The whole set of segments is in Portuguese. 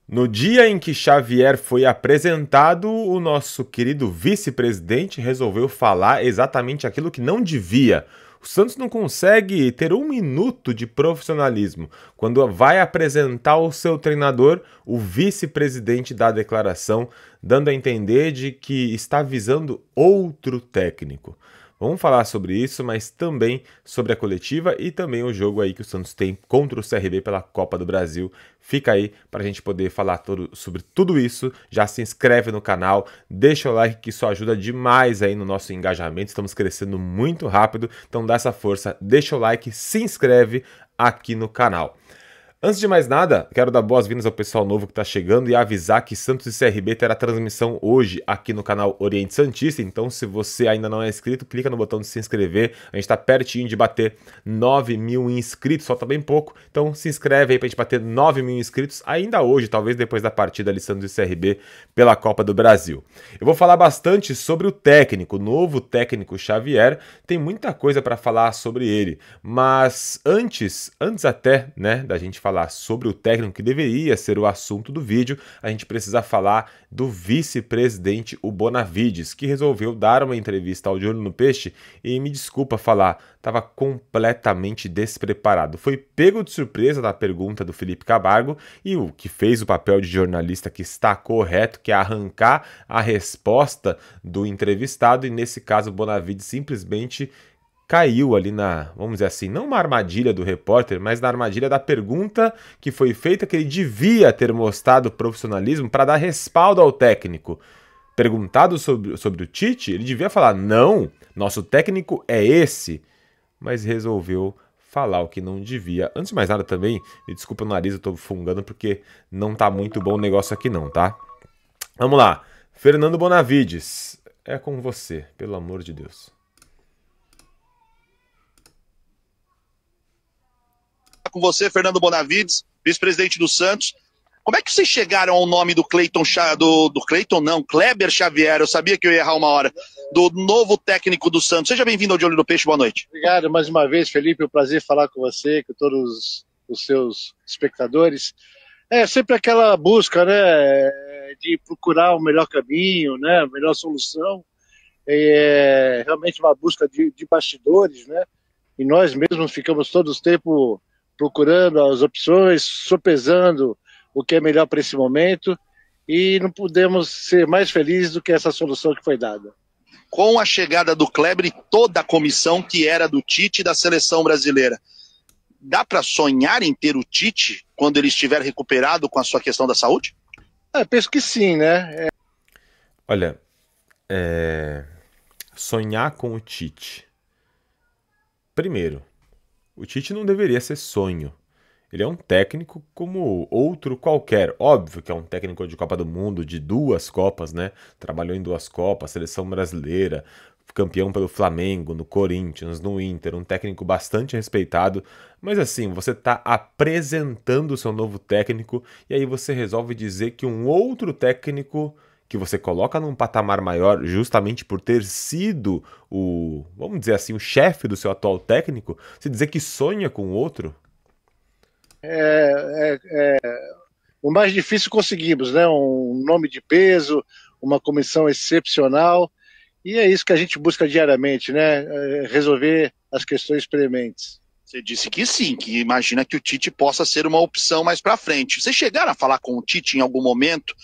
No dia em que Xavier foi apresentado, o nosso querido vice-presidente resolveu falar exatamente aquilo que não devia. O Santos não consegue ter um minuto de profissionalismo. Quando vai apresentar o seu treinador, o vice-presidente dá a declaração, dando a entender de que está visando outro técnico. Vamos falar sobre isso, mas também sobre a coletiva e também o jogo aí que o Santos tem contra o CRB pela Copa do Brasil. Fica aí para a gente poder falar sobre tudo isso. Já se inscreve no canal, deixa o like que isso ajuda demais aí no nosso engajamento. Estamos crescendo muito rápido, então dá essa força, deixa o like, se inscreve aqui no canal. Antes de mais nada, quero dar boas-vindas ao pessoal novo que está chegando e avisar que Santos e CRB terá transmissão hoje aqui no canal Oriente Santista. Então, se você ainda não é inscrito, clica no botão de se inscrever. A gente está pertinho de bater 9 mil inscritos, falta bem pouco. Então, se inscreve aí para a gente bater 9 mil inscritos ainda hoje, talvez depois da partida ali Santos e CRB pela Copa do Brasil. Eu vou falar bastante sobre o técnico, o novo técnico Xavier. Tem muita coisa para falar sobre ele, mas antes até, né, da gente falar sobre o técnico que deveria ser o assunto do vídeo, a gente precisa falar do vice-presidente, o Bonavides, que resolveu dar uma entrevista ao De Olho no Peixe e, me desculpa falar, estava completamente despreparado. Foi pego de surpresa na pergunta do Felipe Camargo e o que fez o papel de jornalista que está correto, que é arrancar a resposta do entrevistado, e nesse caso o Bonavides simplesmente caiu ali na, vamos dizer assim, não uma armadilha do repórter, mas na armadilha da pergunta que foi feita, que ele devia ter mostrado profissionalismo para dar respaldo ao técnico. Perguntado sobre o Tite, ele devia falar, não, nosso técnico é esse, mas resolveu falar o que não devia. Antes de mais nada também, me desculpa o nariz, eu tô fungando porque não tá muito bom o negócio aqui não, tá? Vamos lá, Fernando Bonavides, é com você, pelo amor de Deus. Com você, Fernando Bonavides, vice-presidente do Santos. Como é que vocês chegaram ao nome do Cleiton, do Cleiton não, Kleber Xavier? Eu sabia que eu ia errar uma hora. Do novo técnico do Santos. Seja bem-vindo ao De Olho no Peixe, boa noite. Obrigado mais uma vez, Felipe, é um prazer falar com você, com todos os seus espectadores. É sempre aquela busca, né, de procurar o melhor caminho, né, a melhor solução. É realmente uma busca de bastidores, né, e nós mesmos ficamos todo o tempo procurando as opções, sopesando o que é melhor para esse momento, e não podemos ser mais felizes do que essa solução que foi dada. Com a chegada do Kleber e toda a comissão que era do Tite e da seleção brasileira, dá para sonhar em ter o Tite quando ele estiver recuperado com a sua questão da saúde? Penso que sim, né? Olha, sonhar com o Tite. Primeiro, o Tite não deveria ser sonho. Ele é um técnico como outro qualquer. Óbvio que é um técnico de Copa do Mundo, de 2 Copas, né? Trabalhou em 2 Copas, seleção brasileira, campeão pelo Flamengo, no Corinthians, no Inter, um técnico bastante respeitado. Mas assim, você está apresentando o seu novo técnico e aí você resolve dizer que um outro técnico que você coloca num patamar maior justamente por ter sido o, vamos dizer assim, o chefe do seu atual técnico, você dizer que sonha com outro? O mais difícil conseguimos, né? Um nome de peso, uma comissão excepcional, e é isso que a gente busca diariamente, né? Resolver as questões prementes. Você disse que sim, que imagina que o Tite possa ser uma opção mais para frente. Vocês chegaram a falar com o Tite em algum momento,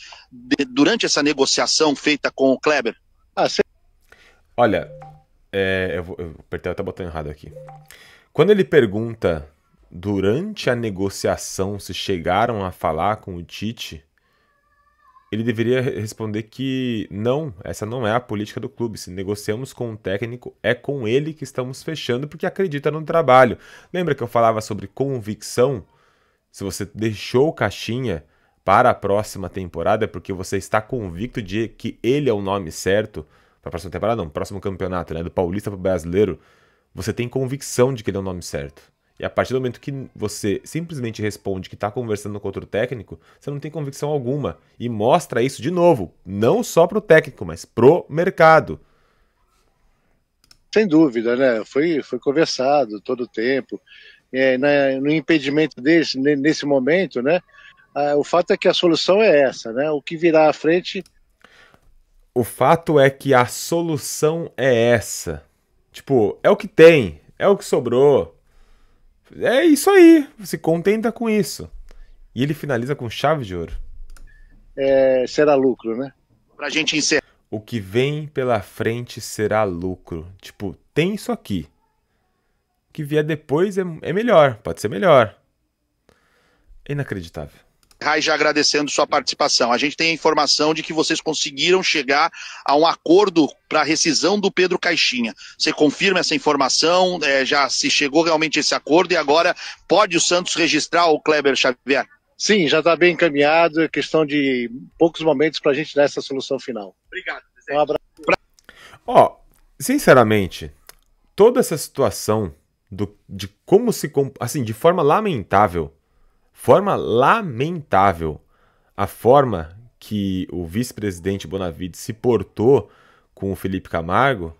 durante essa negociação feita com o Kleber? Olha, eu apertei até o botão errado aqui. Quando ele pergunta durante a negociação se chegaram a falar com o Tite, ele deveria responder que não, essa não é a política do clube. Se negociamos com um técnico, é com ele que estamos fechando porque acredita no trabalho. Lembra que eu falava sobre convicção? Se você deixou caixinha para a próxima temporada é porque você está convicto de que ele é o nome certo para a próxima temporada, não, próximo campeonato, né, do Paulista para o Brasileiro. Você tem convicção de que ele é o nome certo. E a partir do momento que você simplesmente responde que está conversando com outro técnico, você não tem convicção alguma. E mostra isso de novo, não só para o técnico, mas pro mercado. Sem dúvida, né? Foi conversado todo o tempo. No impedimento nesse momento, né? O fato é que a solução é essa, né? O que virá à frente. O fato é que a solução é essa. Tipo, é o que tem, é o que sobrou. É isso aí, se contenta com isso. E ele finaliza com chave de ouro. Será lucro, né? Pra gente encerrar. O que vem pela frente será lucro. Tipo, tem isso aqui. O que vier depois é melhor, pode ser melhor. É inacreditável. E já agradecendo sua participação. A gente tem a informação de que vocês conseguiram chegar a um acordo para a rescisão do Pedro Caixinha. Você confirma essa informação? Já se chegou realmente a esse acordo e agora pode o Santos registrar o Kleber Xavier? Sim, já está bem encaminhado. É questão de poucos momentos para a gente dar essa solução final. Obrigado. Um abraço. Sinceramente, toda essa situação de como se... Assim, de forma lamentável, a forma que o vice-presidente Bonavides se portou com o Felipe Camargo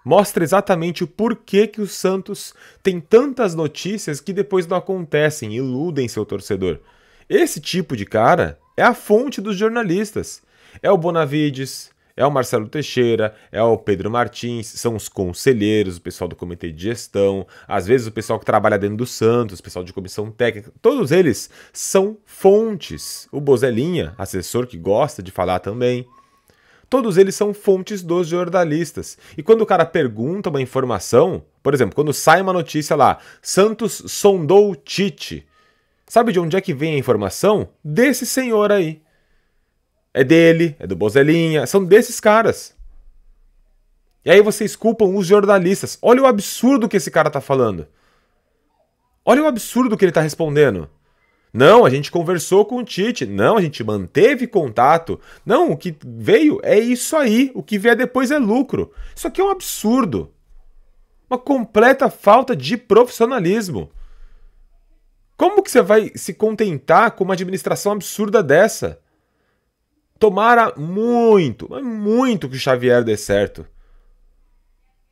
mostra exatamente o porquê que o Santos tem tantas notícias que depois não acontecem, iludem seu torcedor. Esse tipo de cara é a fonte dos jornalistas. É o Bonavides, é o Marcelo Teixeira, é o Pedro Martins, são os conselheiros, o pessoal do comitê de gestão, às vezes o pessoal que trabalha dentro do Santos, o pessoal de comissão técnica, todos eles são fontes. O Bozelinha, assessor que gosta de falar também. Todos eles são fontes dos jornalistas. E quando o cara pergunta uma informação, por exemplo, quando sai uma notícia lá, Santos sondou Tite, sabe de onde é que vem a informação? Desse senhor aí. É dele, é do Bozelinha, são desses caras. E aí vocês culpam os jornalistas. Olha o absurdo que esse cara tá falando. Olha o absurdo que ele tá respondendo. Não, a gente conversou com o Tite. Não, a gente manteve contato. Não, o que veio é isso aí. O que vier depois é lucro. Isso aqui é um absurdo. Uma completa falta de profissionalismo. Como que você vai se contentar com uma administração absurda dessa? Tomara muito, mas muito que o Xavier dê certo.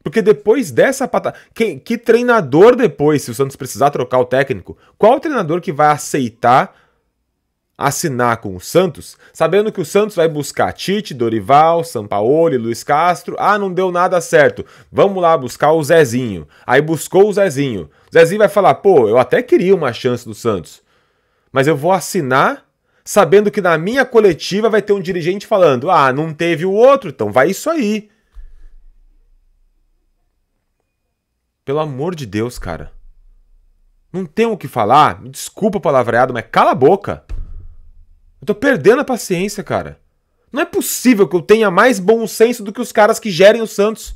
Porque depois dessa patada... Que treinador depois, se o Santos precisar trocar o técnico, qual treinador que vai aceitar assinar com o Santos, sabendo que o Santos vai buscar Tite, Dorival, Sampaoli, Luiz Castro? Ah, não deu nada certo. Vamos lá buscar o Zezinho. Aí buscou o Zezinho. O Zezinho vai falar, pô, eu até queria uma chance do Santos, mas eu vou assinar sabendo que na minha coletiva vai ter um dirigente falando, ah, não teve o outro, então vai isso aí. Pelo amor de Deus, cara. Não tem o que falar, me desculpa o palavreado, mas cala a boca. Eu tô perdendo a paciência, cara. Não é possível que eu tenha mais bom senso do que os caras que gerem o Santos.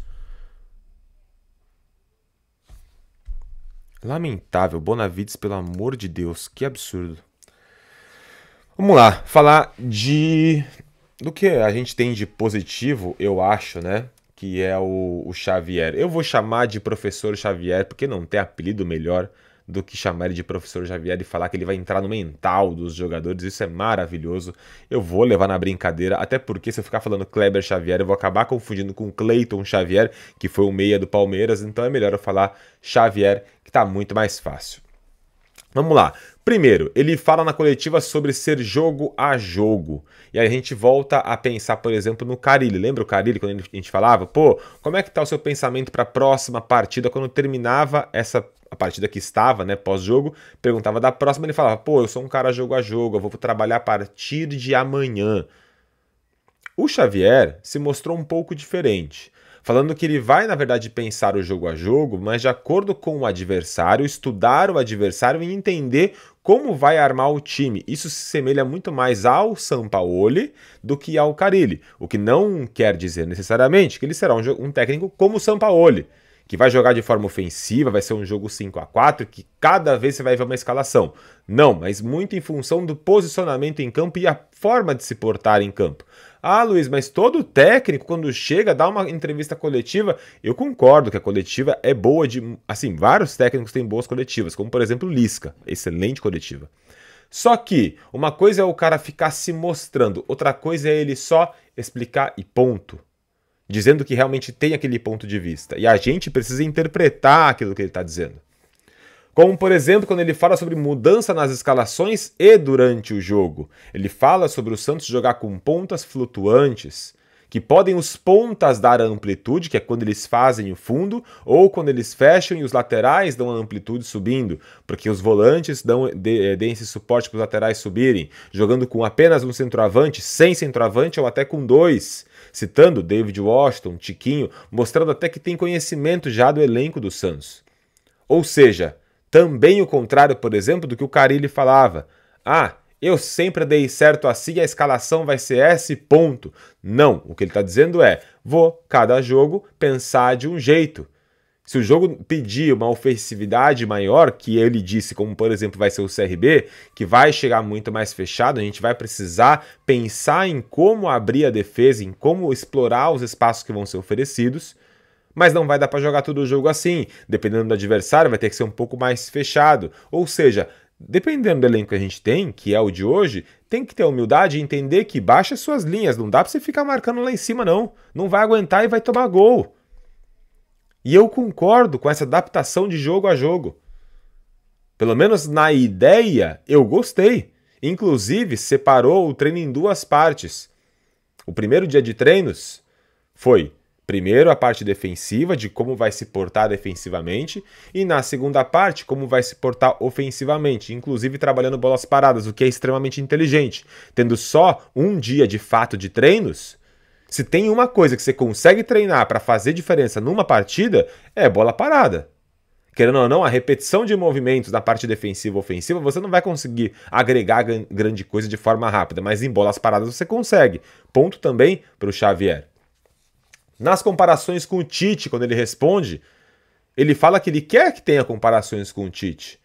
Lamentável, Bonavides, pelo amor de Deus, que absurdo. Vamos lá, falar do que a gente tem de positivo, eu acho, né? Que é o Xavier. Eu vou chamar de professor Xavier, porque não tem apelido melhor do que chamar ele de professor Xavier e falar que ele vai entrar no mental dos jogadores. Isso é maravilhoso. Eu vou levar na brincadeira, até porque se eu ficar falando Kleber Xavier, eu vou acabar confundindo com Cleiton Xavier, que foi o meia do Palmeiras, então é melhor eu falar Xavier, que tá muito mais fácil. Vamos lá. Primeiro, ele fala na coletiva sobre ser jogo a jogo. E aí a gente volta a pensar, por exemplo, no Carille. Lembra o Carille quando a gente falava, pô, como é que tá o seu pensamento para a próxima partida? Quando terminava a partida que estava, né, pós-jogo, perguntava da próxima, ele falava, pô, eu sou um cara jogo a jogo, eu vou trabalhar a partir de amanhã. O Xavier se mostrou um pouco diferente, falando que ele vai, na verdade, pensar o jogo a jogo, mas de acordo com o adversário, estudar o adversário e entender como vai armar o time. Isso se semelha muito mais ao Sampaoli do que ao Carille, o que não quer dizer necessariamente que ele será um técnico como o Sampaoli, que vai jogar de forma ofensiva, vai ser um jogo 5-4, que cada vez você vai ver uma escalação. Não, mas muito em função do posicionamento em campo e a forma de se portar em campo. Ah, Luiz, mas todo técnico, quando chega, dá uma entrevista coletiva, eu concordo que a coletiva é boa de... Assim, vários técnicos têm boas coletivas, como por exemplo o Lisca, excelente coletiva. Só que uma coisa é o cara ficar se mostrando, outra coisa é ele só explicar e ponto. Dizendo que realmente tem aquele ponto de vista. E a gente precisa interpretar aquilo que ele está dizendo. Como, por exemplo, quando ele fala sobre mudança nas escalações e durante o jogo. Ele fala sobre o Santos jogar com pontas flutuantes, que podem os pontas dar a amplitude, que é quando eles fazem o fundo, ou quando eles fecham e os laterais dão a amplitude subindo, porque os volantes deem esse suporte para os laterais subirem, jogando com apenas um centroavante, sem centroavante ou até com dois. Citando David Washington, Tiquinho, mostrando até que tem conhecimento já do elenco do Santos. Ou seja, também o contrário, por exemplo, do que o Carille falava. Eu sempre dei certo assim, a escalação vai ser esse, ponto. Não, o que ele está dizendo é, vou, cada jogo, pensar de um jeito. Se o jogo pedir uma ofensividade maior, que ele disse, como por exemplo vai ser o CRB, que vai chegar muito mais fechado, a gente vai precisar pensar em como abrir a defesa, em como explorar os espaços que vão ser oferecidos, mas não vai dar para jogar todo o jogo assim. Dependendo do adversário, vai ter que ser um pouco mais fechado. Ou seja, dependendo do elenco que a gente tem, que é o de hoje, tem que ter humildade e entender que baixa suas linhas. Não dá para você ficar marcando lá em cima, não. Não vai aguentar e vai tomar gol. E eu concordo com essa adaptação de jogo a jogo. Pelo menos na ideia, eu gostei. Inclusive, separou o treino em duas partes. O primeiro dia de treinos foi, primeiro, a parte defensiva, de como vai se portar defensivamente, e na segunda parte, como vai se portar ofensivamente, inclusive trabalhando bolas paradas, o que é extremamente inteligente. Tendo só um dia de fato de treinos, se tem uma coisa que você consegue treinar para fazer diferença numa partida, é bola parada. Querendo ou não, a repetição de movimentos na parte defensiva e ofensiva, você não vai conseguir agregar grande coisa de forma rápida, mas em bolas paradas você consegue. Ponto também para o Xavier. Nas comparações com o Tite, quando ele responde, ele fala que ele quer que tenha comparações com o Tite.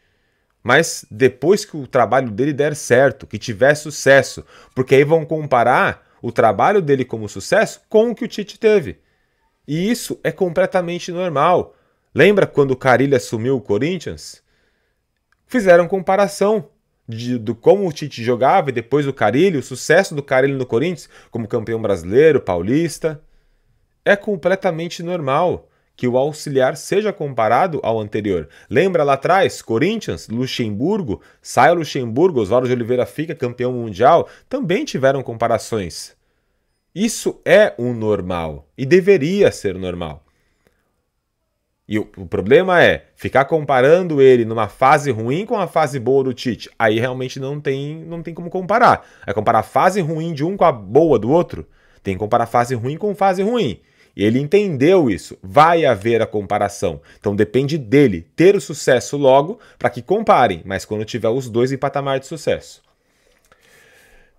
Mas depois que o trabalho dele der certo, que tiver sucesso, porque aí vão comparar o trabalho dele como sucesso com o que o Tite teve. E isso é completamente normal. Lembra quando o Carille assumiu o Corinthians? Fizeram comparação do como o Tite jogava e depois o Carille, o sucesso do Carille no Corinthians, como campeão brasileiro, paulista. É completamente normal que o auxiliar seja comparado ao anterior. Lembra lá atrás, Corinthians, Luxemburgo, sai o Luxemburgo, Oswaldo de Oliveira fica campeão mundial, também tiveram comparações. Isso é um normal e deveria ser normal. E o problema é ficar comparando ele numa fase ruim com a fase boa do Tite. Aí realmente não tem como comparar. É comparar a fase ruim de um com a boa do outro. Tem que comparar fase ruim com fase ruim. E ele entendeu isso. Vai haver a comparação. Então depende dele ter o sucesso logo para que comparem, mas quando tiver os dois em patamar de sucesso.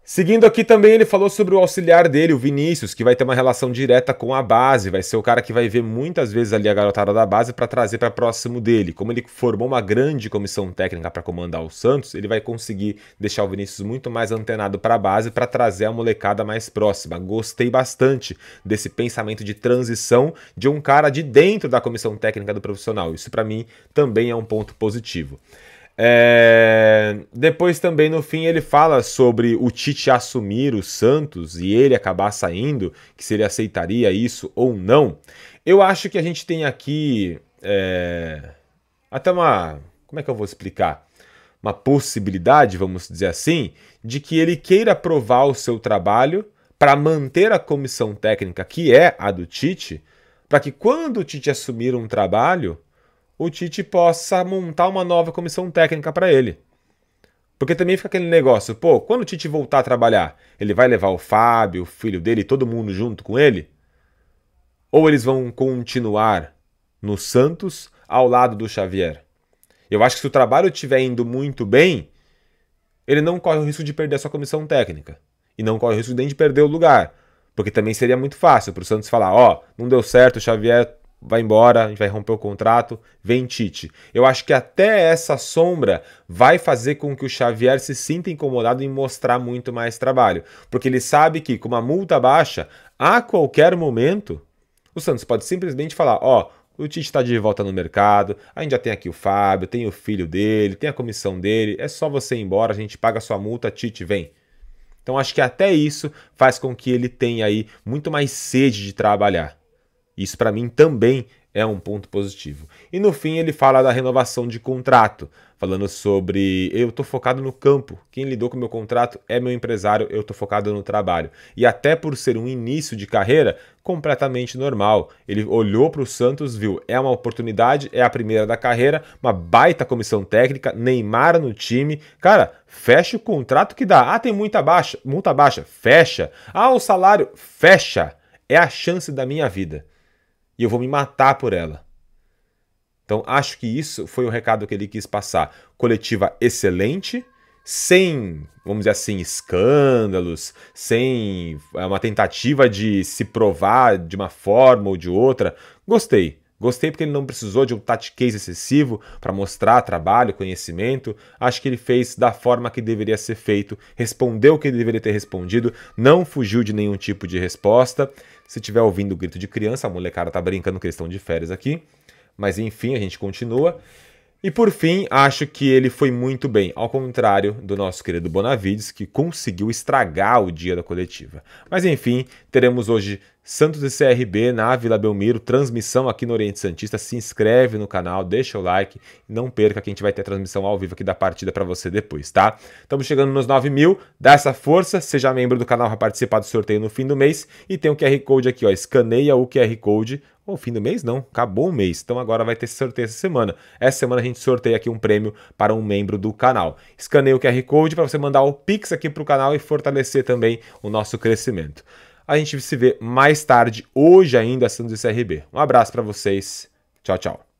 Seguindo aqui também ele falou sobre o auxiliar dele, o Vinícius, que vai ter uma relação direta com a base, vai ser o cara que vai ver muitas vezes ali a garotada da base para trazer para próximo dele. Como ele formou uma grande comissão técnica para comandar o Santos, ele vai conseguir deixar o Vinícius muito mais antenado para a base para trazer a molecada mais próxima. Gostei bastante desse pensamento de transição de um cara de dentro da comissão técnica do profissional. Isso para mim também é um ponto positivo. Depois também no fim ele fala sobre o Tite assumir o Santos e ele acabar saindo, que se ele aceitaria isso ou não. Eu acho que a gente tem aqui até uma, como é que eu vou explicar? Uma possibilidade, vamos dizer assim, de que ele queira provar o seu trabalho para manter a comissão técnica, que é a do Tite, para que quando o Tite assumir um trabalho, o Tite possa montar uma nova comissão técnica para ele. Porque também fica aquele negócio, quando o Tite voltar a trabalhar, ele vai levar o Fábio, o filho dele, todo mundo junto com ele? Ou eles vão continuar no Santos ao lado do Xavier? Eu acho que se o trabalho estiver indo muito bem, ele não corre o risco de perder a sua comissão técnica. E não corre o risco nem de perder o lugar. Porque também seria muito fácil para o Santos falar, não deu certo, o Xavier vai embora, a gente vai romper o contrato, vem Tite. Eu acho que até essa sombra vai fazer com que o Xavier se sinta incomodado em mostrar muito mais trabalho. Porque ele sabe que com uma multa baixa, a qualquer momento, o Santos pode simplesmente falar, o Tite está de volta no mercado, a gente já tem aqui o Fábio, tem o filho dele, tem a comissão dele, é só você ir embora, a gente paga a sua multa, Tite, vem. Então acho que até isso faz com que ele tenha aí muito mais sede de trabalhar. Isso para mim também é um ponto positivo. E no fim ele fala da renovação de contrato, falando sobre eu tô focado no campo, quem lidou com o meu contrato é meu empresário, eu tô focado no trabalho. E até por ser um início de carreira, completamente normal. Ele olhou para o Santos, viu, é uma oportunidade, é a primeira da carreira, uma baita comissão técnica, Neymar no time. Cara, fecha o contrato que dá. Ah, tem multa baixa, fecha. Ah, o salário, fecha. É a chance da minha vida. E eu vou me matar por ela. Então, acho que isso foi o recado que ele quis passar. Coletiva excelente, sem, vamos dizer assim, escândalos, sem uma tentativa de se provar de uma forma ou de outra. Gostei. Gostei porque ele não precisou de um tactiquez excessivo para mostrar trabalho, conhecimento. Acho que ele fez da forma que deveria ser feito, respondeu o que ele deveria ter respondido, não fugiu de nenhum tipo de resposta. Se estiver ouvindo o grito de criança, a molecada tá brincando que eles estão de férias aqui. Mas enfim, a gente continua. E por fim, acho que ele foi muito bem, ao contrário do nosso querido Bonavides, que conseguiu estragar o dia da coletiva. Mas enfim, teremos hoje Santos e CRB na Vila Belmiro, transmissão aqui no Oriente Santista. Se inscreve no canal, deixa o like, não perca que a gente vai ter transmissão ao vivo aqui da partida para você depois, tá? Estamos chegando nos 9 mil, dá essa força, seja membro do canal para participar do sorteio no fim do mês. E tem o QR Code aqui, ó, escaneia o QR Code. O fim do mês não, acabou o mês, então agora vai ter sorteio essa semana. Essa semana a gente sorteia aqui um prêmio para um membro do canal. Escaneia o QR Code para você mandar o Pix aqui para o canal e fortalecer também o nosso crescimento. A gente se vê mais tarde, hoje ainda, Santos e CRB. Um abraço para vocês, tchau, tchau.